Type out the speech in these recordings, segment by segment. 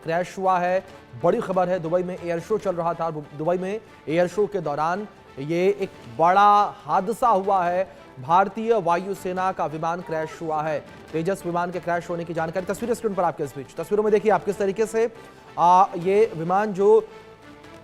Crash हुआ है। बड़ी खबर है, दुबई में एयर शो चल रहा था। दुबई में एयर शो के दौरान ये एक बड़ा हादसा हुआ है। भारतीय वायुसेना का विमान क्रैश हुआ है। तेजस विमान के क्रैश होने की जानकारी तस्वीरें स्क्रीन पर आपके इस बीच। तस्वीरों में देखिए आप किस तरीके से ये विमान जो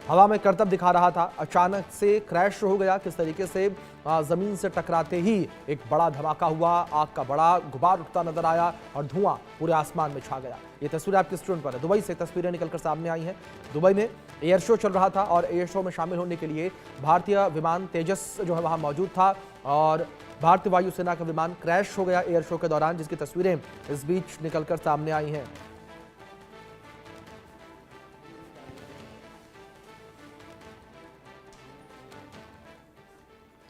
हवा में करतब दिखा रहा था अचानक से क्रैश हो गया। किस तरीके से जमीन से टकराते ही एक बड़ा धमाका हुआ, आग का बड़ा गुबार उठता नजर आया और धुआं पूरे आसमान में छा गया। ये तस्वीर आपकी स्क्रीन पर है। दुबई से तस्वीरें निकलकर सामने आई हैं। दुबई में एयर शो चल रहा था और एयर शो में शामिल होने के लिए भारतीय विमान तेजस जो है वहां मौजूद था और भारतीय वायुसेना का विमान क्रैश हो गया एयर शो के दौरान, जिसकी तस्वीरें इस बीच निकलकर सामने आई हैं।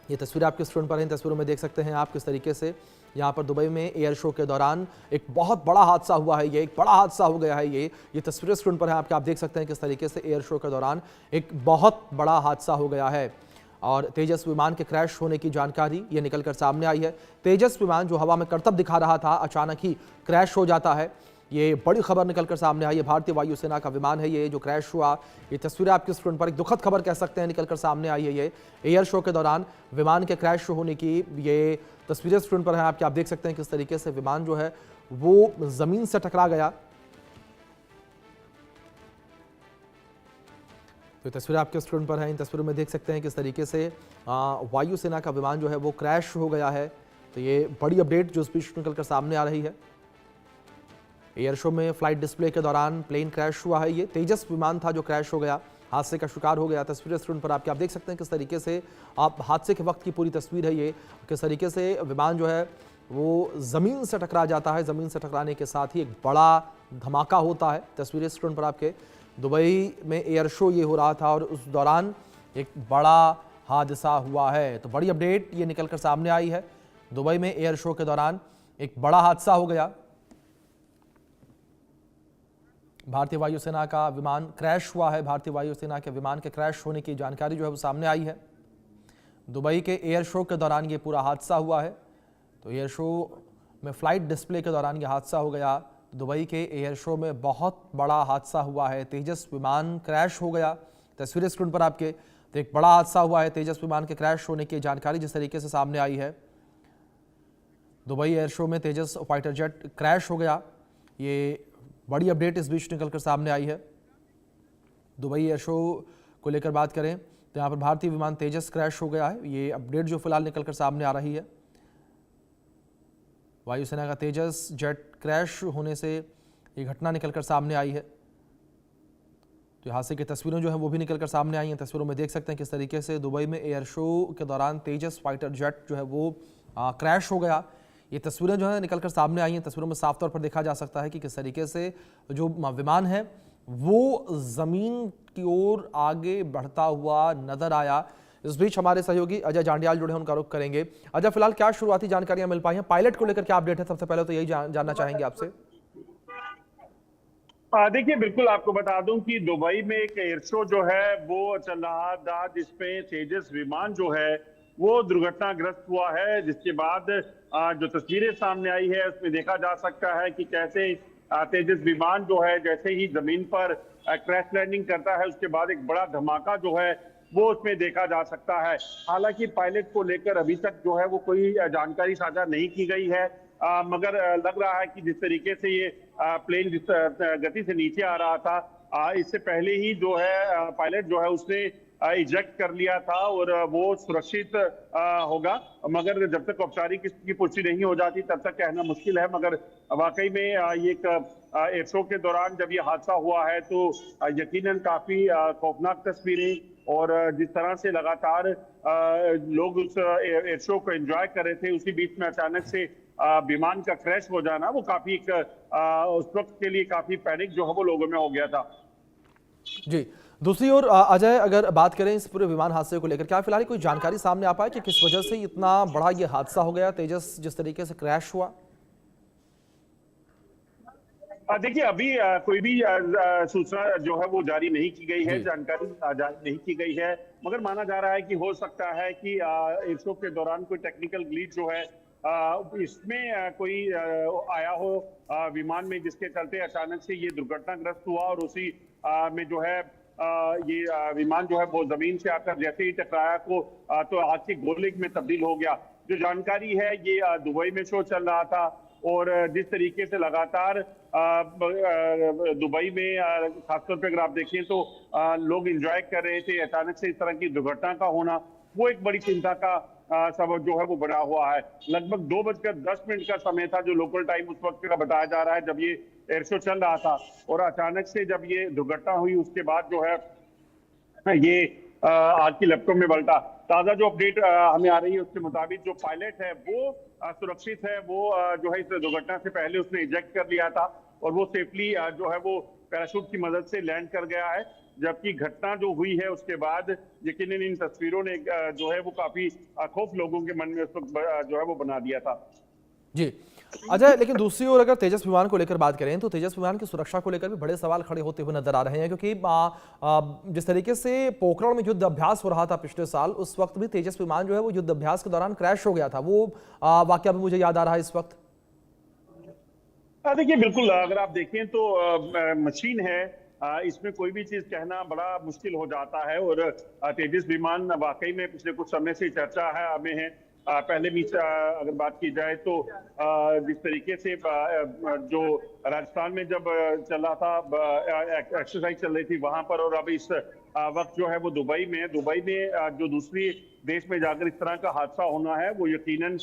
ये तस्वीर आपके स्क्रीन पर है। इन तस्वीरों में देख सकते हैं आप किस तरीके से यहाँ पर दुबई में एयर शो के दौरान एक बहुत बड़ा हादसा हुआ है। ये एक बड़ा हादसा हो गया है। ये तस्वीरें स्क्रीन पर है आपके, आप देख सकते हैं किस तरीके से एयर शो के दौरान एक बहुत बड़ा हादसा हो गया है और तेजस विमान के क्रैश होने की जानकारी ये निकलकर सामने आई है। तेजस विमान जो हवा में करतब दिखा रहा था अचानक ही क्रैश हो जाता है। ये बड़ी खबर निकलकर सामने आई है। भारतीय वायुसेना का विमान है ये जो क्रैश हुआ। ये तस्वीरें आपकी स्क्रीन पर एक दुखद खबर कह सकते हैं निकलकर सामने आई है। ये एयर शो के दौरान विमान के क्रैश होने की ये तस्वीरें स्क्रीन पर हैं आपके, आप देख सकते हैं किस तरीके से विमान जो है वो जमीन से टकरा गया। तो तस्वीरें आपके स्क्रीन पर हैं। इन तस्वीरों में देख सकते हैं किस तरीके से वायुसेना का विमान जो है वो क्रैश हो गया है। तो ये बड़ी अपडेट जो इस बीच निकलकर सामने आ रही है। एयर शो में फ्लाइट डिस्प्ले के दौरान प्लेन क्रैश हुआ है। ये तेजस विमान था जो क्रैश हो गया, हादसे का शिकार हो गया। तस्वीरें स्क्रीन पर आपके, आप देख सकते हैं किस तरीके से आप हादसे के वक्त की पूरी तस्वीर है ये, किस तरीके से विमान जो है वो ज़मीन से टकरा जाता है। ज़मीन से टकराने के साथ ही एक बड़ा धमाका होता है। तस्वीरें स्क्रीन पर आपके, दुबई में एयर शो ये हो रहा था और उस दौरान एक बड़ा हादसा हुआ है। तो बड़ी अपडेट ये निकल कर सामने आई है। दुबई में एयर शो के दौरान एक बड़ा हादसा हो गया। भारतीय वायुसेना का विमान क्रैश हुआ है। भारतीय वायुसेना के विमान के क्रैश होने की जानकारी जो है वो सामने आई है। दुबई के एयर शो के दौरान ये पूरा हादसा हुआ है। तो एयर शो में फ्लाइट डिस्प्ले के दौरान ये हादसा हो गया। दुबई के एयर शो में बहुत बड़ा हादसा हुआ है। तेजस विमान क्रैश हो गया। तस्वीरें स्क्रीन पर आपके, तो एक बड़ा हादसा हुआ है। तेजस विमान के क्रैश होने की जानकारी जिस तरीके से सामने आई है। दुबई एयर शो में तेजस फाइटर जेट क्रैश हो गया। ये बड़ी अपडेट इस बीच निकलकर सामने आई है। दुबई एयर शो को लेकर बात करें तो यहाँ पर भारतीय विमान तेजस क्रैश हो गया है। ये अपडेट जो फिलहाल निकलकर सामने आ रही है। वायुसेना का तेजस जेट क्रैश होने से ये घटना निकलकर सामने आई है। तो हादसे की तस्वीरें जो है वो भी निकलकर सामने आई हैं। तस्वीरों में देख सकते हैं किस तरीके से दुबई में एयर शो के दौरान तेजस फाइटर जेट जो है वो क्रैश हो गया। ये तस्वीरें जो है निकलकर सामने आई हैं। तस्वीरों में साफ तौर पर देखा जा सकता है कि किस तरीके से जो विमान है वो जमीन की ओर आगे बढ़ता हुआ नजर आया। इस बीच हमारे सहयोगी अजय जांडियाल जुड़े हैं, उनका रुख करेंगे। अजय, फिलहाल क्या शुरुआती जानकारियां मिल पाई हैं? पायलट को लेकर क्या अपडेट है? सबसे पहले तो यही जानना चाहेंगे आपसे। देखिए, बिल्कुल आपको बता दूं कि दुबई में एक एयर शो जो है वो चल रहा था जिसमें तेजस विमान जो है वो दुर्घटनाग्रस्त हुआ है। जिसके बाद जो तस्वीरें सामने आई है उसमें देखा जा सकता है कि कैसे तेजस विमान जो है जैसे ही जमीन पर क्रैश लैंडिंग करता है उसके बाद एक बड़ा धमाका जो है वो उसमें देखा जा सकता है। हालांकि पायलट को लेकर अभी तक जो है वो कोई जानकारी साझा नहीं की गई है, मगर लग रहा है कि जिस तरीके से ये प्लेन जिस गति से नीचे आ रहा था, इससे पहले ही जो है पायलट जो है उसने इजेक्ट कर लिया था और वो सुरक्षित होगा। मगर जब तक औपचारिक इसकी पुष्टि नहीं हो जाती तब तक कहना मुश्किल है। मगर वाकई में ये एक एयर शो के दौरान जब ये हादसा हुआ है तो यकीनन काफी खौफनाक तस्वीरें और जिस तरह से लगातार लोग उस एयर शो को एंजॉय कर रहे थे, उसी बीच में अचानक से विमान का क्रैश हो जाना वो काफी उस वक्त के लिए काफी पैनिक जो है वो लोगों में हो गया था। जी, दूसरी ओर अजय, अगर बात करें इस पूरे विमान हादसे को लेकर, क्या फिलहाल कोई जानकारी सामने आ पाई कि किस वजह से इतना बड़ा ये हादसा हो गया, तेजस जिस तरीके से क्रैश हुआ? देखिए, अभी कोई भी सूचना जो है वो जारी नहीं की गई है, जानकारी जारी नहीं की गई है, मगर माना जा रहा है कि हो सकता है कि एयर शो के दौरान कोई टेक्निकल ग्लिच जो है इसमें कोई आया हो विमान में, जिसके चलते अचानक से ये दुर्घटनाग्रस्त हुआ और उसी में जो है ये विमान जो है वो जमीन से आकर जैसे ही टकराया को तो आग के गोले में तब्दील हो गया। जो जानकारी है ये दुबई में शो चल रहा था और जिस तरीके से लगातार दुबई में खासतौर पर अगर आप देखें तो लोग एंजॉय कर रहे थे, अचानक से इस तरह की दुर्घटना का होना वो एक बड़ी चिंता का सबब जो है वो बना हुआ है। लगभग 2:10 का समय था जो लोकल टाइम उस वक्त का बताया जा रहा है जब ये एयर शो चल रहा था, और अचानक से जब ये दुर्घटना हुई उसके बाद जो है ये आज की लैपटॉप में पलटा। ताजा जो अपडेट हमें आ रही है उसके मुताबिक जो पायलट है वो सुरक्षित है, वो जो है इस दुर्घटना से पहले उसने इजेक्ट कर लिया था और वो सेफली जो है वो पैराशूट की मदद से लैंड कर गया है। जबकि घटना जो हुई है उसके बाद यकीनन इन तस्वीरों ने जो है वो काफी खौफ लोगों के मन में उस वक्त जो है वो बना दिया था। जी अजय, लेकिन दूसरी ओर अगर तेजस विमान को लेकर बात करें तो तेजस विमान की सुरक्षा को लेकर भी बड़े सवाल खड़े होते हुए नजर आ रहे हैं, क्योंकि जिस तरीके से पोखरण में युद्ध अभ्यास हो रहा था पिछले साल, उस वक्त भी तेजस विमान जो है वो युद्ध अभ्यास के दौरान क्रैश हो गया था। वो वाकया भी मुझे याद आ रहा है इस वक्त। देखिए बिल्कुल, अगर आप देखें तो मशीन है, इसमें कोई भी चीज कहना बड़ा मुश्किल हो जाता है और तेजस विमान वाकई में पिछले कुछ समय से चर्चा है हमें है। पहले भी अगर बात की जाए तो जिस तरीके से जो राजस्थान में जब चल रहा था एक्सरसाइज चल रही थी वहां पर, और अब इस वक्त जो है वो दुबई में जो दूसरी देश में जाकर इस तरह का हादसा होना है वो यकीनन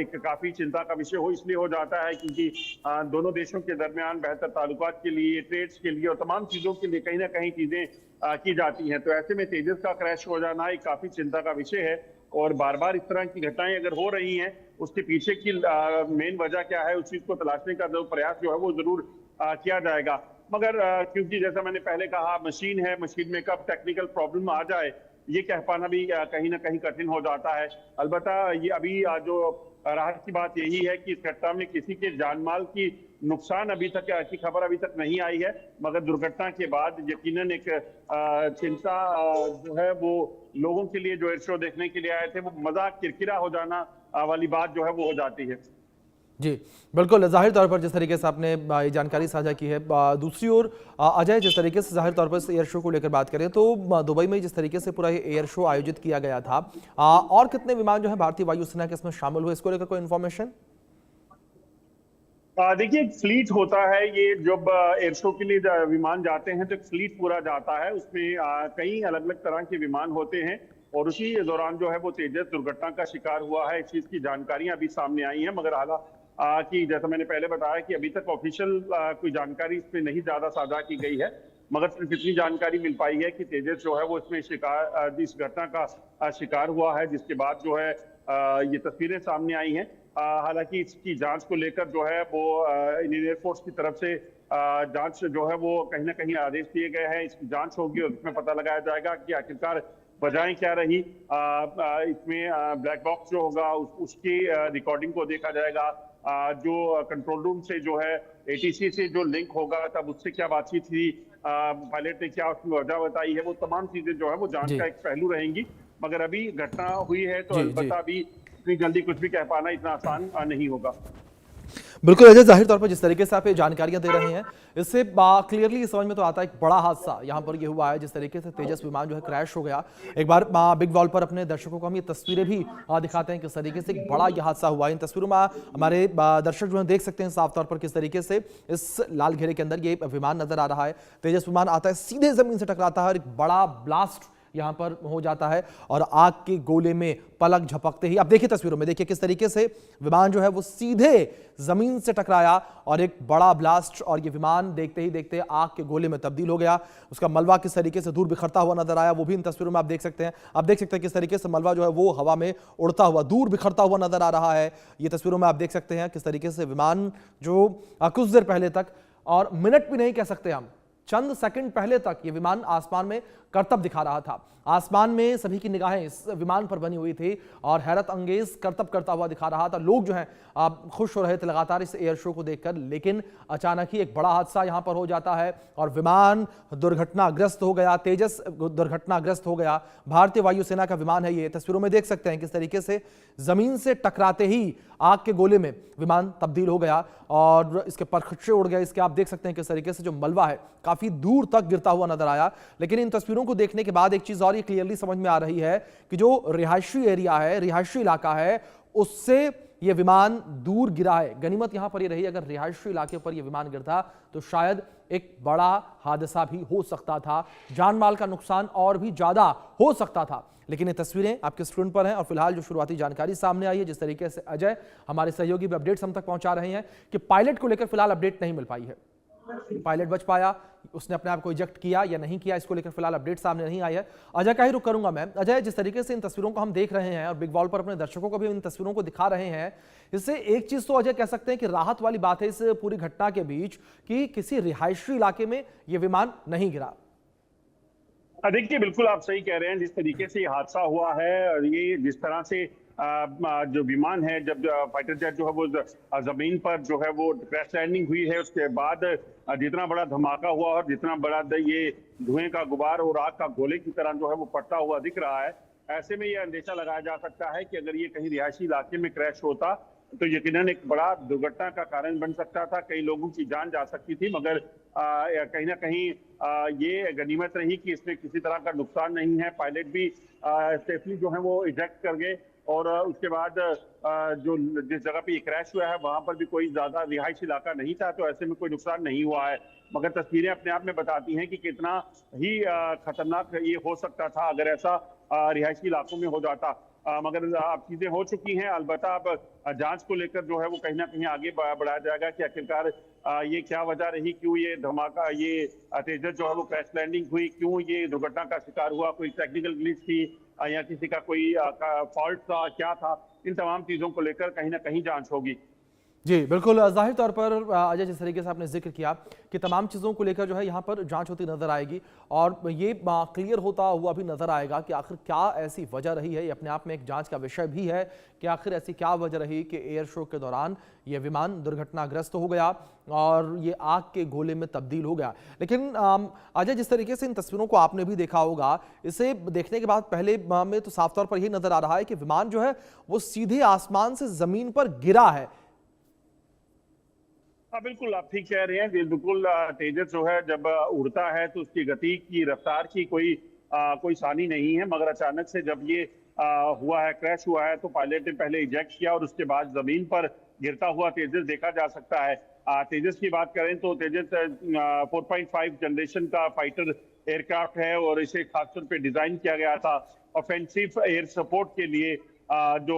एक काफी चिंता का विषय इसलिए हो जाता है क्योंकि दोनों देशों के दरमियान बेहतर ताल्लुकात के लिए, ट्रेड्स के लिए और तमाम चीजों के लिए कहीं ना कहीं चीजें की जाती हैं। तो ऐसे में तेजस का क्रैश हो जाना एक काफी चिंता का विषय है और बार बार इस तरह की घटनाएं अगर हो रही हैं उसके पीछे की मेन वजह क्या है उस चीज को तलाशने का जो प्रयास जो है वो जरूर किया जाएगा। मगर क्योंकि जैसा मैंने पहले कहा मशीन है, मशीन में कब टेक्निकल प्रॉब्लम आ जाए ये कह पाना भी कहीं ना कहीं कठिन हो जाता है। अलबत्ता ये अभी जो राहत की बात यही है कि इस घटना में किसी के जानमाल की नुकसान अभी तक की खबर अभी तक नहीं आई है, मगर दुर्घटना के बाद यकीनन एक चिंता जो है वो लोगों के लिए जो एयर शो देखने के लिए आए थे वो मजाक किरकिरा हो जाना वाली बात जो है वो हो जाती है। जी बिल्कुल, जाहिर तौर पर जिस तरीके से आपने ये जानकारी साझा की है। दूसरी ओर अजय, जिस तरीके से जाहिर तौर पर एयर शो को लेकर बात करें तो दुबई में जिस तरीके से पूरा एयर शो आयोजित किया गया था, और कितने विमान जो है भारतीय वायुसेना के इसमें शामिल हुए, इसको लेकर कोई इन्फॉर्मेशन? देखिए एक फ्लीट होता है, ये जब एयर शो के लिए विमान जाते हैं तो एक फ्लीट पूरा जाता है, उसमें कई अलग अलग तरह के विमान होते हैं और उसी दौरान जो है वो तेजस दुर्घटना का शिकार हुआ है। इस चीज की जानकारियां अभी सामने आई हैं, मगर कि जैसा मैंने पहले बताया कि अभी तक ऑफिशियल कोई जानकारी इसमें नहीं ज्यादा साझा की गई है, मगर सिर्फ इतनी जानकारी मिल पाई है कि तेजस जो है वो इसमें इस घटना का शिकार हुआ है, जिसके बाद जो है ये तस्वीरें सामने आई हैं। हालांकि इसकी जांच को लेकर जो है वो इंडियन एयरफोर्स की तरफ से जांच जो है वो कहीं ना कहीं आदेश दिए गए हैं। इसकी जांच होगी और इसमें पता लगाया जाएगा कि आखिरकार वजहें क्या रही। इसमें ब्लैक बॉक्स जो होगा उसकी रिकॉर्डिंग को देखा जाएगा, जो कंट्रोल रूम से जो है एटीसी से जो लिंक होगा तब उससे क्या बातचीत हुई, पायलट ने क्या उसकी वजह बताई है, वो तमाम चीजें जो है वो जांच का एक पहलू रहेंगी। मगर अभी घटना हुई है तो अलबत्ता अभी इतनी जल्दी कुछ भी कह पाना इतना आसान नहीं होगा। बिल्कुल अजय, जाहिर तौर पर जिस तरीके से आप ये जानकारियां दे रहे हैं इससे क्लियरली समझ में तो आता है एक बड़ा हादसा यहां पर ये हुआ है। जिस तरीके से तेजस विमान जो है क्रैश हो गया, एक बार बिग वॉल पर अपने दर्शकों को हम ये तस्वीरें भी दिखाते हैं किस तरीके से एक बड़ा ये हादसा हुआ है। इन तस्वीरों में हमारे दर्शक जो है देख सकते हैं साफ तौर पर किस तरीके से इस लाल घेरे के अंदर ये विमान नजर आ रहा है। तेजस विमान आता है, सीधे जमीन से टकराता है और एक बड़ा ब्लास्ट यहां पर हो जाता है और आग के गोले में पलक झपकते ही आप देखिए तस्वीरों में, देखिए किस तरीके से विमान जो है वो सीधे जमीन से टकराया और एक बड़ा ब्लास्ट, और ये विमान देखते ही देखते आग के गोले में तब्दील हो गया। उसका मलबा किस तरीके से दूर बिखरता हुआ नजर आया वो भी इन तस्वीरों में आप देख सकते हैं। आप देख सकते हैं किस तरीके से मलबा जो है वो हवा में उड़ता हुआ दूर बिखरता हुआ नजर आ रहा है। ये तस्वीरों में आप देख सकते हैं किस तरीके से विमान जो कुछ देर पहले तक, और मिनट भी नहीं कह सकते हम, चंद सेकंड पहले तक ये विमान आसमान में करतब दिखा रहा था। आसमान में सभी की निगाहें इस विमान पर बनी हुई थी और हैरत अंगेज करतब करता हुआ दिखा रहा था। लोग जो हैं खुश हो रहे थे लगातार इस एयर शो को देखकर, लेकिन अचानक ही एक बड़ा हादसा यहां पर हो जाता है और विमान दुर्घटनाग्रस्त हो गया। तेजस दुर्घटनाग्रस्त हो गया। भारतीय वायुसेना का विमान है ये। तस्वीरों में देख सकते हैं किस तरीके से जमीन से टकराते ही आग के गोले में विमान तब्दील हो गया और इसके परखच्चे उड़ गए। इसके आप देख सकते हैं किस तरीके से जो मलबा है काफी दूर तक गिरता हुआ नजर आया। लेकिन इन तस्वीरों को देखने के बाद एक चीज और ये क्लियरली समझ में आ रही है कि जो रिहायशी एरिया है, रिहायशी इलाका है, उससे यह विमान दूर गिरा है। गनीमत यहां पर यह रही, अगर रिहायशी इलाके पर यह विमान गिरता तो शायद एक बड़ा हादसा भी हो सकता था, जान माल का नुकसान और भी ज्यादा हो सकता था। लेकिन ये तस्वीरें आपके स्क्रीन पर हैं और फिलहाल जो शुरुआती जानकारी सामने आई है, जिस तरीके से अजय हमारे सहयोगी भी अपडेट्स हम तक पहुंचा रहे हैं कि पायलट को लेकर फिलहाल अपडेट नहीं मिल पाई है। पायलट बच पाया, उसने अपने आप को इजेक्ट किया या नहीं किया, इसको लेकर फिलहाल अपडेट सामने नहीं आई है। अजय का ही रुख करूंगा मैं। अजय, जिस तरीके से इन तस्वीरों को हम देख रहे हैं और बिग वॉल पर अपने दर्शकों को भी इन तस्वीरों को दिखा रहे हैं, इससे एक चीज तो अजय कह सकते हैं कि राहत वाली बात है इस पूरी घटना के बीच कि किसी रिहायशी इलाके में यह विमान नहीं गिरा। देखिए, बिल्कुल आप सही कह रहे हैं। जिस तरीके से ये हादसा हुआ है और ये जिस तरह से जो विमान है, जब फाइटर जेट जो है वो जमीन पर जो है वो क्रैश लैंडिंग हुई है, उसके बाद जितना बड़ा धमाका हुआ और जितना बड़ा ये धुएं का गुबार और आग का गोले की तरह जो है वो पड़ता हुआ दिख रहा है, ऐसे में ये अंदेशा लगाया जा सकता है कि अगर ये कहीं रिहायशी इलाके में क्रैश होता तो यकीनन एक बड़ा दुर्घटना का कारण बन सकता था, कई लोगों की जान जा सकती थी। मगर कहीं ना कहीं ये गनीमत रही कि इसमें किसी तरह का नुकसान नहीं है। पायलट भी सेफली जो है वो इजेक्ट कर गए और उसके बाद जो जिस जगह पे ये क्रैश हुआ है वहां पर भी कोई ज्यादा रिहायशी इलाका नहीं था, तो ऐसे में कोई नुकसान नहीं हुआ है। मगर तस्वीरें अपने आप में बताती हैं कि कितना ही खतरनाक ये हो सकता था अगर ऐसा रिहायशी इलाकों में हो जाता। मगर अब चीजें हो चुकी हैं। अलबत्ता अब जांच को लेकर जो है वो कहीं ना कहीं आगे बढ़ाया जाएगा कि आखिरकार ये क्या वजह रही, क्यों ये धमाका, ये तेजस जो है वो क्रैश लैंडिंग हुई, क्यों ये दुर्घटना का शिकार हुआ, कोई टेक्निकल ग्लिच थी या किसी का कोई फॉल्ट था, क्या था। इन तमाम चीजों को लेकर कहीं ना कहीं जांच होगी। जी बिल्कुल, जाहिर तौर पर अजय जिस तरीके से आपने जिक्र किया कि तमाम चीज़ों को लेकर जो है यहाँ पर जांच होती नजर आएगी और ये क्लियर होता हुआ भी नजर आएगा कि आखिर क्या ऐसी वजह रही है। ये अपने आप में एक जांच का विषय भी है कि आखिर ऐसी क्या वजह रही कि एयर शो के दौरान ये विमान दुर्घटनाग्रस्त हो गया और ये आग के गोले में तब्दील हो गया। लेकिन अजय, जिस तरीके से इन तस्वीरों को आपने भी देखा होगा, इसे देखने के बाद पहले में तो साफ तौर पर यही नजर आ रहा है कि विमान जो है वो सीधे आसमान से जमीन पर गिरा है। हाँ, बिल्कुल आप ठीक कह रहे हैं। बिल्कुल तेजस जो है जब उड़ता है तो उसकी गति की रफ्तार की कोई सानी नहीं है, मगर अचानक से जब ये हुआ है, क्रैश हुआ है, तो पायलट ने पहले इजेक्ट किया और उसके बाद जमीन पर गिरता हुआ तेजस देखा जा सकता है। तेजस की बात करें तो तेजस 4.5 जनरेशन का फाइटर एयरक्राफ्ट है और इसे खासतौर पे डिजाइन किया गया था ऑफेंसिव एयर सपोर्ट के लिए, जो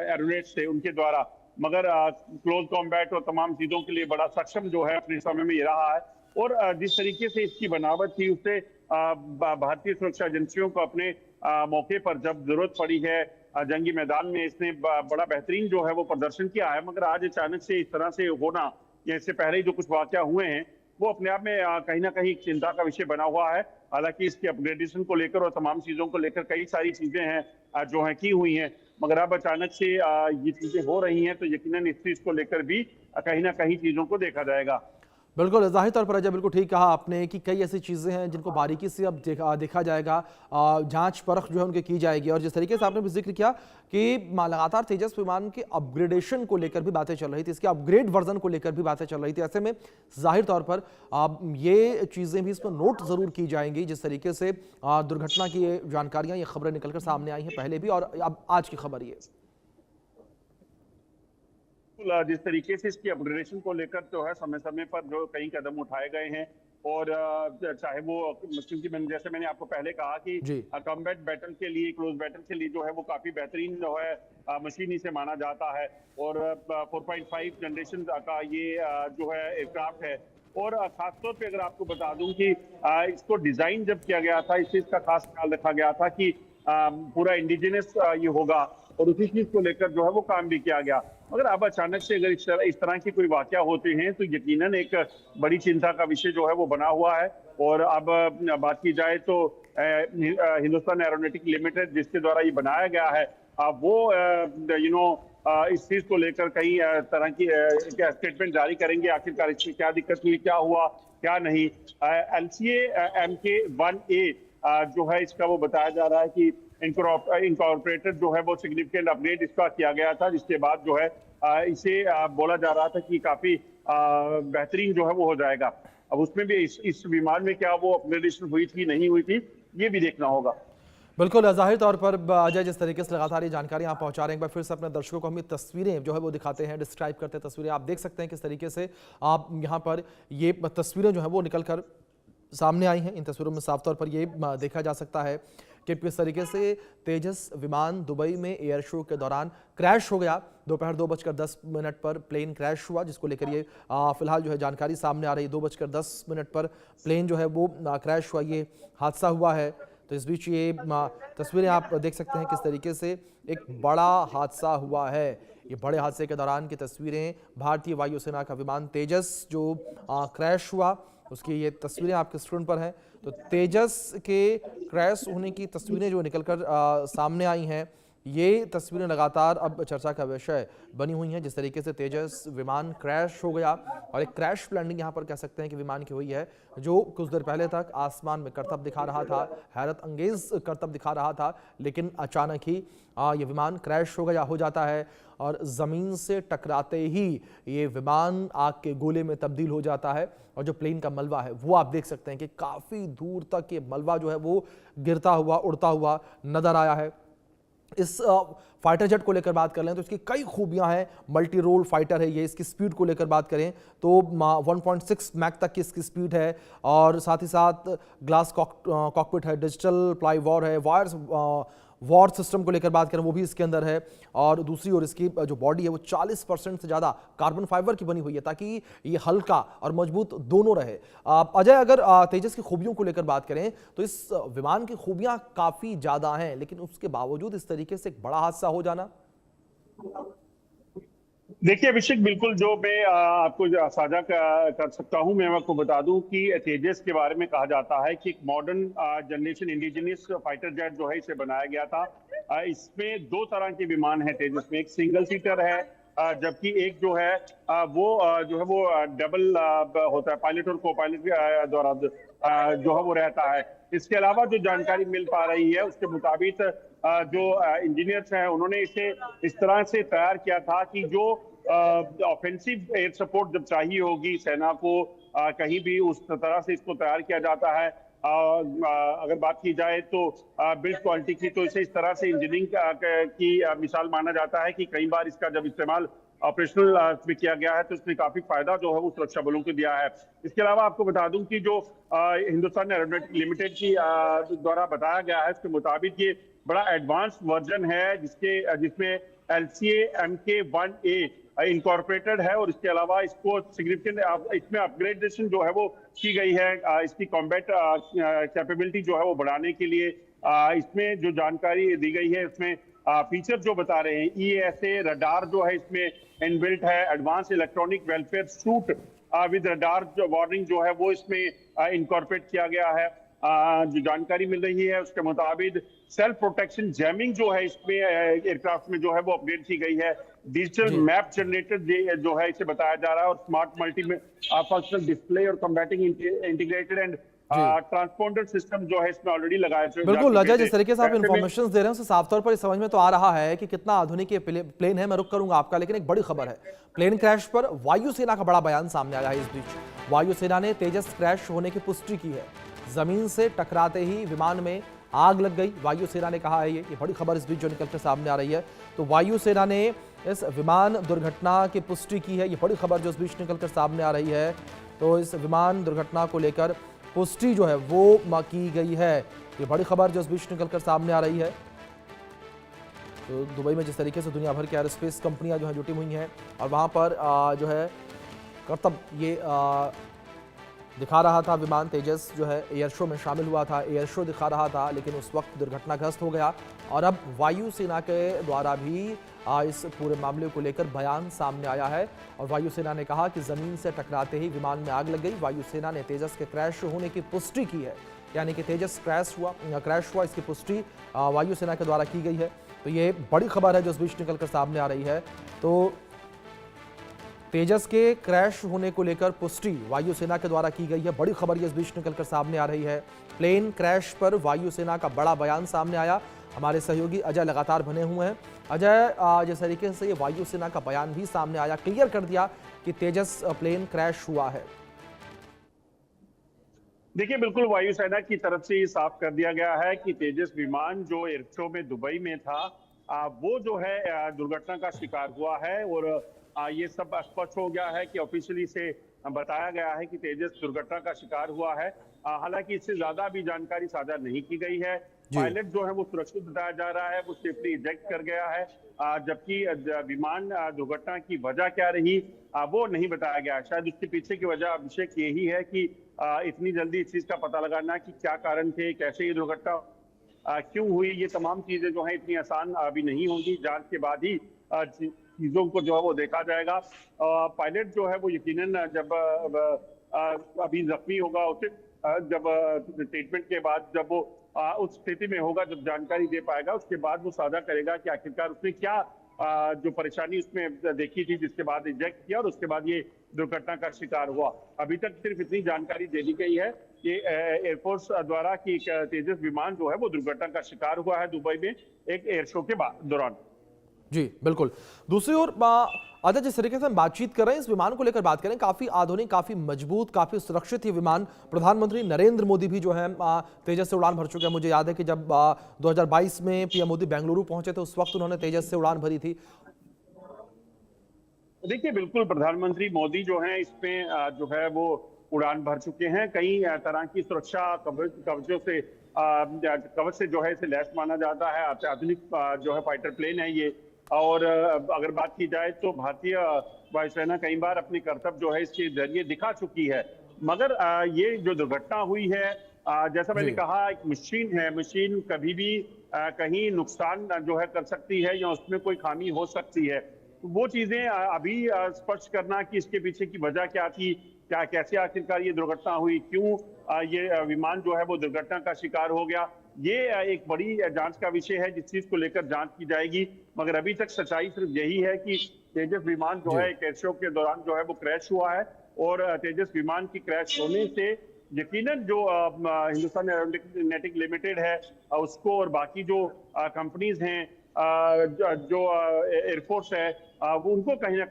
एरोनेट्स थे उनके द्वारा। मगर क्लोज कॉम्बैट और तमाम चीजों के लिए बड़ा सक्षम जो है अपने समय में ये रहा है। और जिस तरीके से इसकी बनावट थी उससे भारतीय सुरक्षा एजेंसियों को अपने मौके पर जब जरूरत पड़ी है जंगी मैदान में इसने बड़ा बेहतरीन जो है वो प्रदर्शन किया है। मगर आज अचानक से इस तरह से होना, या इससे पहले ही जो कुछ वाकया हुए हैं वो अपने आप में कहीं ना कहीं चिंता का विषय बना हुआ है। हालांकि इसकी अपग्रेडेशन को लेकर और तमाम चीजों को लेकर कई सारी चीजें हैं जो हैं की हुई हैं, मगर अब अचानक से ये चीजें हो रही हैं तो यकीनन इस चीज को लेकर भी कहीं ना कहीं चीजों को देखा जाएगा। बिल्कुल, जाहिर तौर पर अजय बिल्कुल ठीक कहा आपने कि कई ऐसी चीज़ें हैं जिनको बारीकी से अब देखा जाएगा, जांच परख जो है उनकी की जाएगी। और जिस तरीके से आपने भी जिक्र किया कि लगातार तेजस विमान के अपग्रेडेशन को लेकर भी बातें चल रही थी, इसके अपग्रेड वर्जन को लेकर भी बातें चल रही थी। ऐसे में जाहिर तौर पर ये चीज़ें भी इसमें नोट ज़रूर की जाएंगी। जिस तरीके से दुर्घटना की ये जानकारियाँ, ये खबरें निकलकर सामने आई हैं पहले भी और अब आज की खबर ये। जिस तरीके से इसकी अपग्रेडेशन को लेकर जो है समय समय पर जो कई कदम उठाए गए हैं और चाहे वो, क्योंकि मैंने आपको पहले कहा कि कॉम्बैट बैटल के लिए, क्लोज बैटल के लिए जो है वो काफी बेहतरीन जो है मशीन से माना जाता है। और 4.5 जनरेशन का ये जो है एयरक्राफ्ट है। और खासतौर पे अगर आपको बता दूं कि इसको डिजाइन जब किया गया था, इस चीज का खास ख्याल रखा गया था कि पूरा इंडिजिनस ये होगा और उसी चीज को लेकर जो है वो काम भी किया गया। मगर अब अचानक से अगर इस तरह की कोई वाकया होते हैं तो यकीनन एक बड़ी चिंता का विषय जो है वो बना हुआ है। और अब बात की जाए तो हिंदुस्तान एरोनॉटिक लिमिटेड जिसके द्वारा ये बनाया गया है, वो इस चीज को लेकर कई तरह की स्टेटमेंट जारी करेंगे, आखिरकार इसमें क्या दिक्कत हुई, क्या हुआ क्या नहीं। LCA MK-1A जो है इसका वो बताया जा रहा है कि इनकॉर्पोरेटेड जो है वो सिग्निफिकेंट अपग्रेड इसका किया गया था, जिसके बाद जो है इसे बोला जा रहा था कि काफी बेहतरीन जो है वो हो जाएगा। अब उसमें भी इस विमान में क्या वो अपग्रेडेशन हुई थी नहीं हुई थी, ये भी देखना होगा। बिल्कुल, जाहिर तौर पर अजय जिस तरीके से लगातार ये जानकारी आप पहुंचा रहे हैं, एक बार फिर से अपने दर्शकों को हम ये तस्वीरें जो है वो दिखाते हैं, डिस्क्राइब करते हैं तस्वीरें। आप देख सकते हैं किस तरीके से आप यहाँ पर ये तस्वीरें जो है वो निकल कर सामने आई हैं। इन तस्वीरों में साफ तौर पर ये देखा जा सकता है कि किस तरीके से तेजस विमान दुबई में एयर शो के दौरान क्रैश हो गया। दोपहर 2:10 पर प्लेन क्रैश हुआ, जिसको लेकर ये फिलहाल जो है जानकारी सामने आ रही है। 2:10 पर प्लेन जो है वो क्रैश हुआ, ये हादसा हुआ है। तो इस बीच ये तस्वीरें आप देख सकते हैं किस तरीके से एक बड़ा हादसा हुआ है। ये बड़े हादसे के दौरान की तस्वीरें, भारतीय वायुसेना का विमान तेजस जो क्रैश हुआ उसकी ये तस्वीरें आपके स्क्रीन पर हैं। तो तेजस के क्रैश होने की तस्वीरें जो निकलकर सामने आई हैं, ये तस्वीरें लगातार अब चर्चा का विषय बनी हुई हैं। जिस तरीके से तेजस विमान क्रैश हो गया और एक क्रैश लैंडिंग यहाँ पर कह सकते हैं कि विमान की हुई है, जो कुछ देर पहले तक आसमान में करतब दिखा रहा था, हैरत अंगेज करतब दिखा रहा था, लेकिन अचानक ही ये विमान क्रैश हो जाता है और ज़मीन से टकराते ही ये विमान आग के गोले में तब्दील हो जाता है। और जो प्लेन का मलबा है वो आप देख सकते हैं कि काफ़ी दूर तक ये मलबा जो है वो गिरता हुआ उड़ता हुआ नजर आया है। इस फाइटर जेट को लेकर बात कर लें तो इसकी कई खूबियां हैं। मल्टी रोल फाइटर है ये। इसकी स्पीड को लेकर बात करें तो 1.6 मैक तक की इसकी स्पीड है और साथ ही साथ ग्लास कॉकपिट है, डिजिटल प्लाई वॉर है, वॉर सिस्टम को लेकर बात करें वो भी इसके अंदर है। और दूसरी ओर इसकी जो बॉडी है वो 40% से ज़्यादा कार्बन फाइबर की बनी हुई है ताकि ये हल्का और मजबूत दोनों रहे। अजय, अगर तेजस की खूबियों को लेकर बात करें तो इस विमान की खूबियां काफ़ी ज़्यादा हैं, लेकिन उसके बावजूद इस तरीके से एक बड़ा हादसा हो जाना। देखिए अभिषेक, बिल्कुल जो मैं आपको साझा कर सकता हूं, मैं आपको बता दूं कि तेजस के बारे में कहा जाता है कि एक modern generation indigenous fighter jet जो है इसे बनाया गया था। इसमें दो तरह के विमान हैं तेजस में। एक सिंगल सीटर है, जबकि एक जो है वो जो है वो डबल होता है, पायलट और को पायलट द्वारा जो है वो रहता है। इसके अलावा जो जानकारी मिल पा रही है उसके मुताबिक जो इंजीनियर्स हैं उन्होंने इसे इस तरह से तैयार किया था कि जो ऑफेंसिव एयर सपोर्ट जब चाहिए होगी सेना को कहीं भी, उस तरह से इसको तैयार किया जाता है। अगर बात की जाए तो बिल्ड क्वालिटी की, तो इसे इस तरह से इंजीनियरिंग की मिसाल माना जाता है कि कई बार इसका जब इस्तेमाल ऑपरेशनल में किया गया है तो इसने काफी फायदा जो है वो सुरक्षा बलों को दिया है। इसके अलावा आपको बता दूं कि जो हिंदुस्तान एरोनॉटिक लिमिटेड की द्वारा बताया गया है उसके मुताबिक ये बड़ा एडवांस वर्जन है जिसमें LCA MK-1A इनकॉर्पोरेटेड है। और इसके अलावा इसको सिग्निफिकेंट इसमें अपग्रेडेशन जो है वो की गई है इसकी कॉम्बैट कैपेबिलिटी जो है वो बढ़ाने के लिए। इसमें जो जानकारी दी गई है उसमें फीचर जो बता रहे हैं, ESA रडार जो है इसमें इनबिल्ट है, advance electronic welfare suit with radar जो वार्निंग जो है वो इसमें इनकॉर्पोरेट किया गया है। जो जानकारी मिल रही है उसके मुताबिक सेल्फ प्रोटेक्शन जैमिंग जो है इसमें एयरक्राफ्ट में जो है वो अपग्रेड की गई है। डिजिटल मैप जनरेटर जो है इसे बताया जा रहा है, और स्मार्ट मल्टी फंक्शनल डिस्प्ले और combating integrated and transponder system जो है इसमें ऑलरेडी लगाए थे। बिल्कुल अजय, जिस तरीके से आप इन्फॉर्मेशन दे रहे हैं उससे साफ तौर पर समझ में तो आ रहा है कि कितना आधुनिक ये प्लेन है। मैं रुक करूंगा आपका, लेकिन एक बड़ी खबर है। प्लेन क्रैश पर वायुसेना का बड़ा बयान सामने आया है। इस बीच वायुसेना ने तेजस क्रैश होने की पुष्टि की है। जमीन से टकराते ही विमान में आग लग गई, वायुसेना ने कहा है। ये बड़ी खबर इस बीच जो निकलकर सामने आ रही है। तो वायुसेना ने इस विमान दुर्घटना की पुष्टि की है। ये बड़ी खबर जो इस बीच निकलकर सामने आ रही है। तो इस विमान दुर्घटना को लेकर पुष्टि जो है वो की गई है। ये बड़ी खबर जो इस बीच निकलकर सामने आ रही है। तो दुबई में जिस तरीके से दुनिया भर की एयरोस्पेस कंपनियां जो है जुटी हुई हैं और वहां पर जो है करतब ये दिखा रहा था विमान तेजस जो है एयर शो में शामिल हुआ था, एयर शो दिखा रहा था, लेकिन उस वक्त दुर्घटनाग्रस्त हो गया। और अब वायुसेना के द्वारा भी इस पूरे मामले को लेकर बयान सामने आया है और वायुसेना ने कहा कि जमीन से टकराते ही विमान में आग लग गई। वायुसेना ने तेजस के क्रैश होने की पुष्टि की है, यानी कि तेजस क्रैश हुआ, इसकी पुष्टि वायुसेना के द्वारा की गई है। तो ये बड़ी खबर है जो इस बीच निकलकर सामने आ रही है। तो तेजस के क्रैश होने को लेकर पुष्टि वायुसेना के द्वारा की गई है, बड़ी खबर ये इस बीच निकलकर सामने आ रही है। प्लेन क्रैश पर वायुसेना का बड़ा बयान सामने आया। हमारे सहयोगी अजय लगातार बने हुए हैं। अजय, जिस तरीके से ये वायुसेना का बयान भी सामने आया, क्लियर कर दिया कि तेजस प्लेन क्रैश हुआ है। देखिए, बिल्कुल वायुसेना की तरफ से ये साफ कर दिया गया है कि तेजस विमान जो एयर शो में दुबई में था, वो जो है दुर्घटना का शिकार हुआ है। और ये सब स्पष्ट हो गया है कि ऑफिशियली से बताया गया है कि तेजस दुर्घटना का शिकार हुआ है। हालांकि इससे ज्यादा भी जानकारी साझा नहीं की गई है। पायलट जो है वो सुरक्षित बताया जा रहा है, वो सेफली इजेक्ट कर गया है, जबकि विमान दुर्घटना की वजह क्या रही वो नहीं बताया गया। शायद उसके पीछे की वजह अभिषेक यही है कि इतनी जल्दी इस चीज का पता लगाना कि क्या कारण थे, कैसे ये दुर्घटना क्यों हुई, ये तमाम चीजें जो है इतनी आसान अभी नहीं होंगी। जांच के बाद ही चीजों को जो है वो देखा जाएगा। पायलट जो है वो यकीनन जब अभी जख्मी होगा, उसे जब ट्रीटमेंट के बाद जब वो उस स्थिति में होगा, जब जानकारी दे पाएगा, उसके बाद वो साझा करेगा कि आखिरकार उसने क्या जो परेशानी उसमें देखी थी, जिसके बाद इजेक्ट किया और उसके बाद ये दुर्घटना का शिकार हुआ। अभी तक सिर्फ इतनी जानकारी दे दी गई है कि एयरफोर्स द्वारा कि तेजस विमान जो है वो दुर्घटना का शिकार हुआ है दुबई में एक एयर शो के दौरान। जी बिल्कुल। दूसरी ओर अजय, जिस तरीके से हम बातचीत कर रहे हैं, इस विमान को लेकर बात करें, काफी आधुनिक, काफी मजबूत, काफी सुरक्षित ये विमान। प्रधानमंत्री नरेंद्र मोदी भी जो है तेजस से उड़ान भर चुके हैं। मुझे याद है कि जब 2022 में पीएम मोदी बेंगलुरु पहुंचे थे, उस वक्त उन्होंने तेजस से उड़ान भरी थी। देखिए, बिल्कुल प्रधानमंत्री मोदी जो है इसमें जो है वो उड़ान भर चुके हैं। कई तरह की सुरक्षा कवचों से कवच से जो है इसे लैस माना जाता है। अत्याधुनिक जो है फाइटर प्लेन है ये। और अगर बात की जाए तो भारतीय वायुसेना कई बार अपने कर्तव्य जो है इसके जरिए दिखा चुकी है। मगर ये जो दुर्घटना हुई है, जैसा मैंने कहा, एक मशीन है, मशीन कभी भी कहीं नुकसान जो है कर सकती है या उसमें कोई खामी हो सकती है। तो वो चीजें अभी स्पष्ट करना कि इसके पीछे की वजह क्या थी, क्या कैसे आखिरकार ये दुर्घटना हुई, क्यों ये विमान जो है वो दुर्घटना का शिकार हो गया, ये एक बड़ी जांच का विषय है जिस चीज को लेकर जांच की जाएगी। मगर अभी तक सच्चाई सिर्फ यही है कि तेजस विमान जो है एक एयर शो के दौरान जो है वो क्रैश हुआ है। और तेजस विमान की क्रैश होने से यकीनन जो हिंदुस्तान एरोनॉटिक्स लिमिटेड है उसको और बाकी जो कंपनीज हैं, जो एयरफोर्स है, वो उनको कहीं ना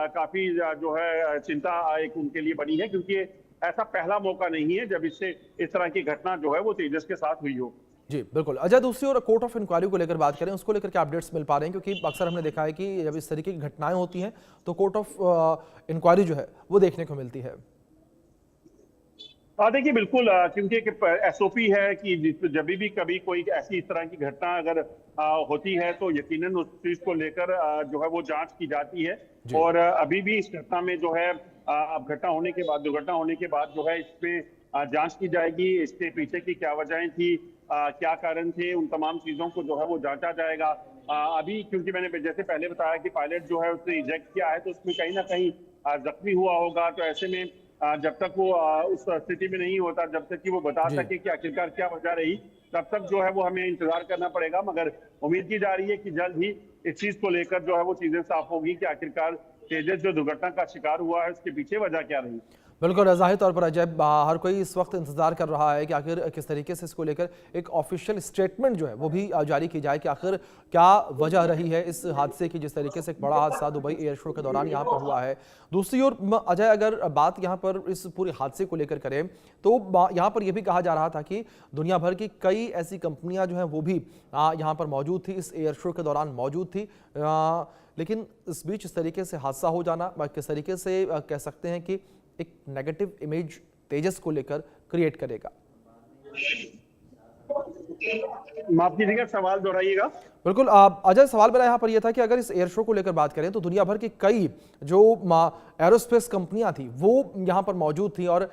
काफी जो है चिंता एक उनके लिए बनी है, क्योंकि ऐसा पहला मौका नहीं है जब इससे इस तरह की घटना जो है वो तेजस के साथ हुई हो। जी बिल्कुल। अजय, दूसरी ओर कोर्ट ऑफ इंक्वायरी को लेकर बात करें, उसको लेकर क्या अपडेट्स मिल पा रहे हैं? क्योंकि अक्सर हमने देखा है कि जब इस तरीके की घटनाएं होती हैं तो कोर्ट ऑफ इंक्वायरी जो है वो देखने को मिलती है। देखिए, बिल्कुल, क्योंकि एक एसओपी है कि जब भी कभी कोई ऐसी इस तरह की घटना अगर होती है तो यकीनन उस चीज को लेकर जो है वो जांच की जाती है। और अभी भी इस घटना में जो है अब दुर्घटना होने के बाद जो है इसमें जांच की जाएगी। इसके पीछे की क्या वजहें थी, क्या कारण थे, उन तमाम चीजों को जो है वो जांचा जाएगा। अभी क्योंकि मैंने जैसे पहले बताया कि पायलट जो है उसने इजेक्ट किया है, तो उसमें कहीं ना कहीं जख्मी हुआ होगा। तो ऐसे में जब तक वो उस स्थिति में नहीं होता, जब तक कि वो बता सके कि आखिरकार क्या वजह रही, तब तक जो है वो हमें इंतजार करना पड़ेगा। मगर उम्मीद की जा रही है कि जल्द ही इस चीज को लेकर जो है वो चीजें साफ होगी कि आखिरकार तेजस जो दुर्घटना का शिकार हुआ है उसके पीछे वजह क्या रही। बिल्कुल, जाहिर तौर पर अजय, हर कोई इस वक्त इंतजार कर रहा है कि आखिर किस तरीके से इसको लेकर एक ऑफिशियल स्टेटमेंट जो है वो भी जारी की जाए कि आखिर क्या वजह रही है इस हादसे की, जिस तरीके से एक बड़ा हादसा दुबई एयर शो के दौरान यहाँ पर हुआ है। दूसरी ओर अजय, अगर बात यहाँ पर इस पूरे हादसे को लेकर करें तो यहाँ पर यह भी कहा जा रहा था कि दुनिया भर की कई ऐसी कंपनियां जो हैं वो भी यहाँ पर मौजूद थी, इस एयर शो के दौरान मौजूद थी। लेकिन इस बीच इस तरीके से हादसा हो जाना किस तरीके से कह सकते हैं कि एक नेगेटिव इमेज तेजस को लेकर क्रिएट करेगा? माफ कीजिएगा, सवाल दोहराइएगा। बिल्कुल अजय, सवाल मेरा यहाँ पर यह था कि अगर इस एयर शो को लेकर बात करें तो दुनिया भर की कई जो एरोस्पेस कंपनियां थी वो यहाँ पर मौजूद थी, और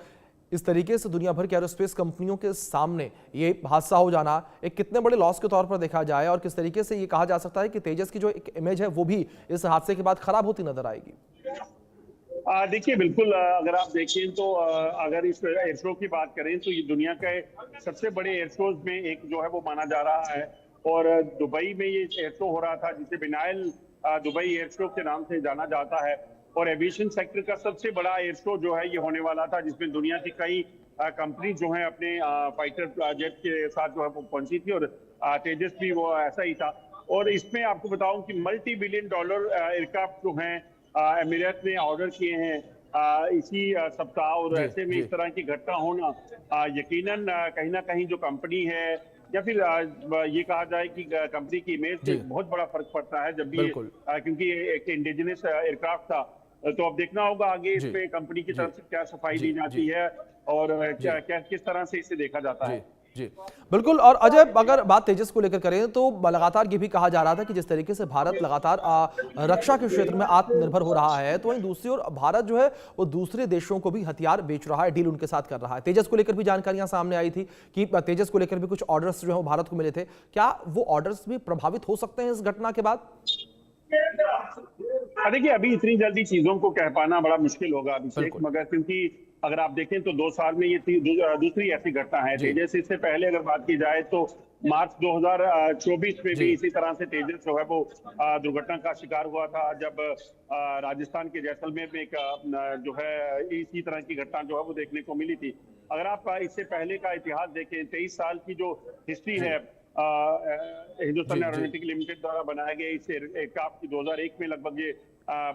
इस तरीके से दुनिया भर की एरोस्पेस कंपनियों के सामने ये हादसा हो जाना एक कितने बड़े लॉस के तौर पर देखा जाए, और किस तरीके से ये कहा जा सकता है कि तेजस की जो एक इमेज है वो भी इस हादसे के बाद खराब होती नजर आएगी? देखिए बिल्कुल, अगर आप देखें तो अगर इस एयर शो की बात करें तो ये दुनिया के सबसे बड़े एयर शोज में एक जो है वो माना जा रहा है। और दुबई में ये एयर शो हो रहा था जिसे बिनायल दुबई एयर शो के नाम से जाना जाता है। और एविएशन सेक्टर का सबसे बड़ा एयर शो जो है ये होने वाला था, जिसमें दुनिया की कई कंपनी जो है अपने फाइटर जेट के साथ जो है वो पहुंची थी, और तेजस भी वो ऐसा ही था। और इसमें आपको बताऊं कि मल्टी बिलियन डॉलर एयरक्राफ्ट जो हैं एमिरेट ने ऑर्डर किए हैं इसी सप्ताह। और जी, ऐसे में जी। इस तरह की घटना होना यकीनन कहीं ना कहीं जो कंपनी है या फिर ये कहा जाए कि कंपनी की इमेज पे जी। बहुत बड़ा फर्क पड़ता है जब भी बिल्कुल। क्योंकि ये एक इंडिजिनस एयरक्राफ्ट था। तो अब देखना होगा आगे जी, इसमें कंपनी की जी, तरफ से क्या सफाई जी, दी जाती जी, है और जी, क्या किस तरह से इसे देखा जाता जी, है। जी, बिल्कुल। और अजय, अगर बात तेजस को लेकर करें तो लगातार ये भी कहा जा रहा था कि जिस तरीके से भारत लगातार रक्षा के क्षेत्र में आत्मनिर्भर हो रहा है, तो वहीं दूसरी ओर भारत जो है वो दूसरे देशों को भी हथियार बेच रहा है, डील उनके साथ कर रहा है। तेजस को लेकर भी जानकारियां सामने आई थी कि तेजस को लेकर भी कुछ ऑर्डर्स जो है वो भारत को मिले थे। क्या वो ऑर्डर्स भी प्रभावित हो सकते हैं इस घटना के बाद? देखिए अभी इतनी जल्दी चीजों को कह पाना बड़ा मुश्किल होगा अभिषेक, बिल्कुल। मगर क्योंकि अगर आप देखें तो 2 साल में ये दूसरी ऐसी घटना है। जी। तेजस इससे पहले अगर बात की जाए तो मार्च 2024 में जी। भी इसी तरह से तेजस जो है वो दुर्घटना का शिकार हुआ था, जब राजस्थान के जैसलमेर में एक जो है इसी तरह की घटना जो है वो देखने को मिली थी। अगर आप इससे पहले का इतिहास देखें, 23 साल की जो हिस्ट्री जी। है हिंदुस्तान जी, जी। एरोनॉटिकल लिमिटेड द्वारा बनाया गया इस एयरक्राफ्ट की 2001 में लगभग ये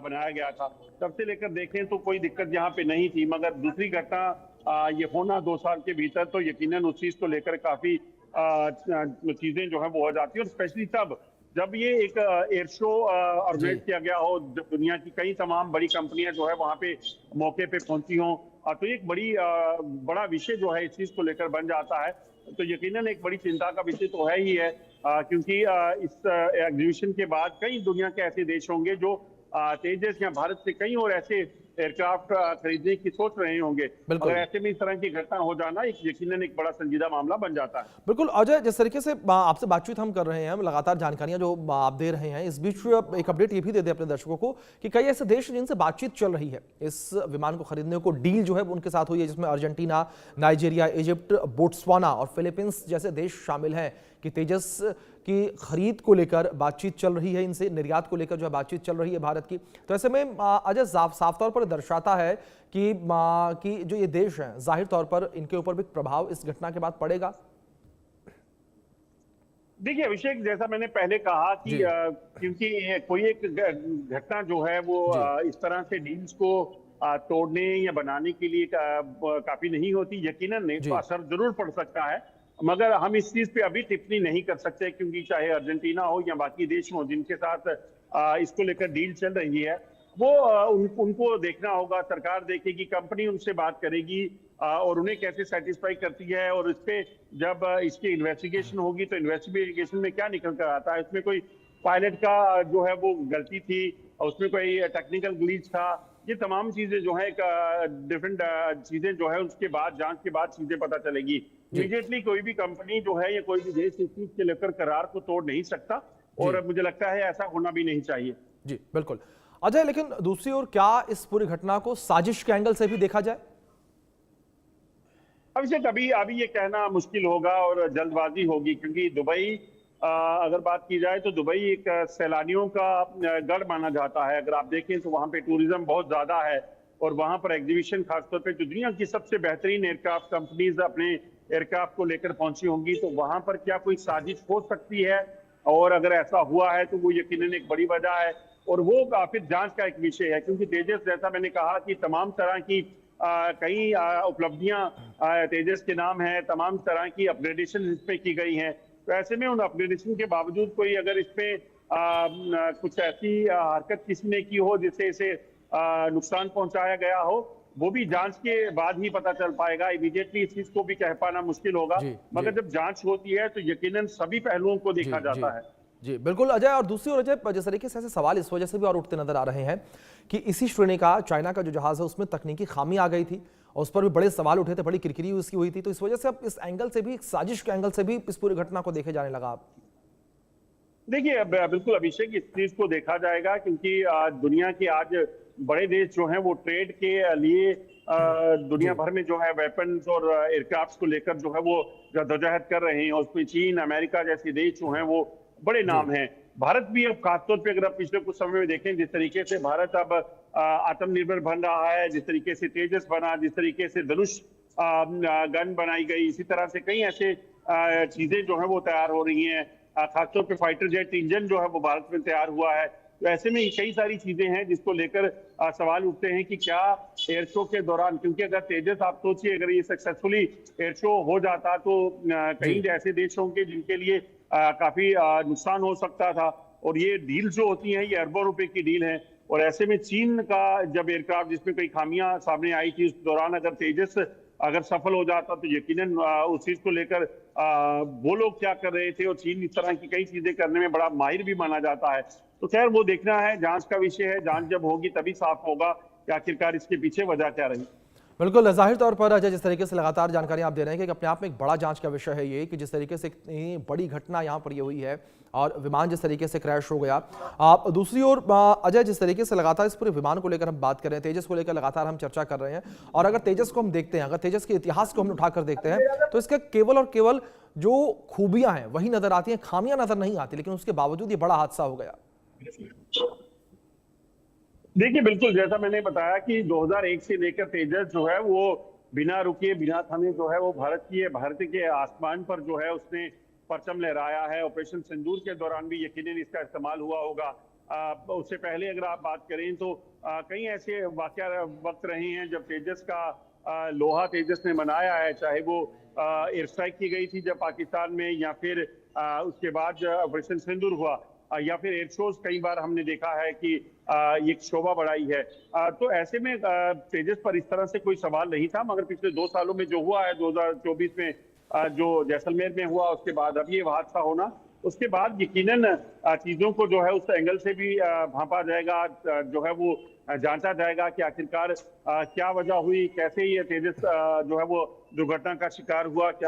बनाया गया था। तब से लेकर देखें तो कोई दिक्कत यहाँ पे नहीं थी, मगर दूसरी घटना ये होना 2 साल के भीतर तो यकीनन उस चीज को लेकर काफी चीजें जो है वो हो जाती है। और स्पेशली तब जब ये एक एयर शो ऑर्गेनाइज किया गया हो, जब दुनिया की कई तमाम बड़ी कंपनियां जो है वहां पे मौके पे पहुंची हों, तो एक बड़ा विषय जो है इस चीज को लेकर बन जाता है। तो यकीनन एक बड़ी चिंता का विषय तो है ही है, क्योंकि इस एग्जीबिशन के बाद कई दुनिया के ऐसे देश होंगे जो तेजस या भारत से कई और ऐसे एयरक्राफ्ट खरीदने की सोच रहे होंगे। बिल्कुल। अगर ऐसे में इस तरह की घटना हो जाना एक यकीनन एक बड़ा संजीदा मामला बन जाता है। बिल्कुल अजय, जिस तरीके से आपसे बातचीत हम कर रहे हैं, लगातार जानकारियां जो आप दे रहे हैं, इस बीच एक अपडेट ये भी दे दें अपने दर्शकों को कि कई ऐसे देश जिनसे बातचीत चल रही है इस विमान को खरीदने को, डील जो है वो उनके साथ हुई है, जिसमें अर्जेंटीना, नाइजीरिया, इजिप्ट, बोट्सवाना और फिलीपींस जैसे देश शामिल हैं कि तेजस की खरीद को लेकर बातचीत चल रही है, इनसे निर्यात को लेकर जो है बातचीत चल रही है भारत की। तो ऐसे में अजय साफ तौर पर दर्शाता है कि जो ये देश हैं जाहिर तौर पर इनके ऊपर भी प्रभाव इस घटना के बाद पड़ेगा। देखिए अभिषेक, जैसा मैंने पहले कहा कि क्योंकि कोई एक घटना जो है वो इस तरह से डील्स को तोड़ने या बनाने के लिए काफी नहीं होती। यकीनन नहीं तो असर जरूर पड़ सकता है, मगर हम इस चीज पे अभी टिप्पणी नहीं कर सकते, क्योंकि चाहे अर्जेंटीना हो या बाकी देश हो जिनके साथ इसको लेकर डील चल रही है, वो उनको देखना होगा। सरकार देखेगी, कंपनी उनसे बात करेगी और उन्हें कैसे सेटिस्फाई करती है, और इस पे जब इसकी इन्वेस्टिगेशन होगी तो इन्वेस्टिगेशन में क्या निकल कर आता है, उसमें कोई पायलट का जो है वो गलती थी, उसमें कोई टेक्निकल ग्लिच था, ये तमाम चीजें जो है डिफरेंट चीजें जो है उसके बाद जांच के बाद चीजें पता चलेगी। इमीडिएटली कोई भी कंपनी जो है या कोई भी देश इस चीज के लेकर करार को तोड़ नहीं सकता, और मुझे लगता है ऐसा होना भी नहीं चाहिए। जी बिल्कुल अजय, लेकिन दूसरी ओर क्या इस पूरी घटना को साजिश के एंगल से भी देखा जाए? अभी ये कहना मुश्किल होगा और जल्दबाजी होगी, क्योंकि दुबई अगर बात की जाए तो दुबई एक सैलानियों का गढ़ माना जाता है। अगर आप देखें तो वहां पे टूरिज्म बहुत ज्यादा है, और वहां पर एग्जीबिशन खासतौर पे जो दुनिया की सबसे बेहतरीन एयरक्राफ्ट कंपनीज अपने एयरक्राफ्ट को लेकर पहुंची होंगी, तो वहां पर क्या कोई साजिश हो सकती है, और अगर ऐसा हुआ है तो वो यकीनन एक बड़ी वजह है, और वो फिर जांच का एक विषय है। क्योंकि तेजस, जैसा मैंने कहा कि तमाम तरह की कई उपलब्धियां तेजस के नाम है, तमाम तरह की अपग्रेडेशन इसमें की गई हैं, तो ऐसे में उन अपग्रेडेशन के बावजूद कोई अगर इसमें कुछ ऐसी हरकत किसी ने की हो जिससे इसे नुकसान पहुंचाया गया हो, वो भी जांच के बाद ही पता चल पाएगा। इमीडिएटली इस चीज को भी कह पाना मुश्किल होगा, मगर जब जांच होती है तो यकीनन सभी पहलुओं को देखा जाता है। जी बिल्कुल अजय, और दूसरी ओर अजय, जिस तरीके से ऐसे सवाल इस वजह से भी और उठते नजर आ रहे हैं कि इसी श्रेणी का चाइना का जो जहाज है उसमें तकनीकी खामी आ गई थी, और उस पर भी बड़े सवाल उठे थे, बड़ी किरकिरी उसकी हुई थी। तो इस वजह से अब इस एंगल से भी, एक साजिश के एंगल से भी इस पूरी घटना को देखे जाने लगा। आप देखिए, अब बिल्कुल अभिषेक, इस चीज को देखा जाएगा क्योंकि दुनिया के आज बड़े देश जो हैं वो ट्रेड के लिए दुनिया भर में जो है वेपन्स और एयरक्राफ्ट को लेकर जो है वो जद्दोजहद कर रहे हैं। और उसमें चीन, अमेरिका जैसे देश जो हैं वो बड़े नाम हैं। भारत भी अब खासतौर पे अगर आप पिछले कुछ समय में देखें, जिस तरीके से भारत अब आत्मनिर्भर बन रहा है, जिस तरीके से तेजस बना, जिस तरीके से धनुष गन बनाई गई, इसी तरह से कई ऐसे चीजें जो है वो तैयार हो रही हैं। खासतौर पे फाइटर जेट इंजन जो है वो भारत में तैयार हुआ है। तो ऐसे में कई सारी चीजें हैं जिसको लेकर सवाल उठते हैं कि क्या एयर शो के दौरान, क्योंकि अगर तेजस आप सोचिए अगर ये सक्सेसफुली एयर शो हो जाता तो कई ऐसे देश होंगे जिनके लिए काफी नुकसान हो सकता था। और ये डील जो होती हैं ये अरबों रुपए की डील है। और ऐसे में चीन का जब एयरक्राफ्ट जिसमें कई खामियां सामने आई थी, उस दौरान अगर तेजस अगर सफल हो जाता तो यकीनन उस चीज को लेकर वो लोग क्या कर रहे थे, और चीन इस तरह की कई चीजें करने में बड़ा माहिर भी माना जाता है। तो खैर वो देखना है, जांच का विषय है। जांच जब होगी तभी साफ होगा कि आखिरकार इसके पीछे वजह क्या रही। बिल्कुल, जाहिर तौर पर अजय, जिस तरीके से लगातार जानकारी आप दे रहे हैं कि अपने आप में एक बड़ा जांच का विषय है ये, कि जिस तरीके से इतनी बड़ी घटना यहाँ पर ये हुई है और विमान जिस तरीके से क्रैश हो गया। आप दूसरी ओर अजय, जिस तरीके से लगातार इस पूरे विमान को लेकर हम बात कर रहे हैं, तेजस को लेकर लगातार हम चर्चा कर रहे हैं, और अगर तेजस को हम देखते हैं, अगर तेजस के इतिहास को हम उठाकर देखते हैं, तो इसके केवल और केवल जो खूबियां हैं वही नजर आती हैं, खामियां नजर नहीं आती। लेकिन उसके बावजूद ये बड़ा हादसा हो गया। देखिए, बिल्कुल जैसा मैंने बताया कि 2001 से लेकर तेजस जो है वो बिना रुके बिना थमे जो है वो भारत के आसमान पर जो है उसने परचम लहराया है। ऑपरेशन सिंदूर के दौरान भी यकीनन इसका इस्तेमाल हुआ होगा। उससे पहले अगर आप बात करें तो कई ऐसे वक्त रहे हैं जब तेजस का लोहा तेजस ने बनाया है, चाहे वो एयर स्ट्राइक की गई थी जब पाकिस्तान में, या फिर उसके बाद ऑपरेशन सिंदूर हुआ, या फिर एयर शोज कई बार हमने देखा है कि ये शोभा बढ़ाई है। तो ऐसे में तेजस पर इस तरह से कोई सवाल नहीं था। मगर पिछले 2 सालों में जो हुआ है, 2024 में जो जैसलमेर में हुआ, उसके बाद अब ये हादसा होना, उसके बाद यकीनन चीजों को जो है उस एंगल से भी भांपा जाएगा, जो है वो जांचा जाएगा कि आखिरकार क्या वजह हुई, कैसे ये तेजस जो है वो दुर्घटना का शिकार हुआ।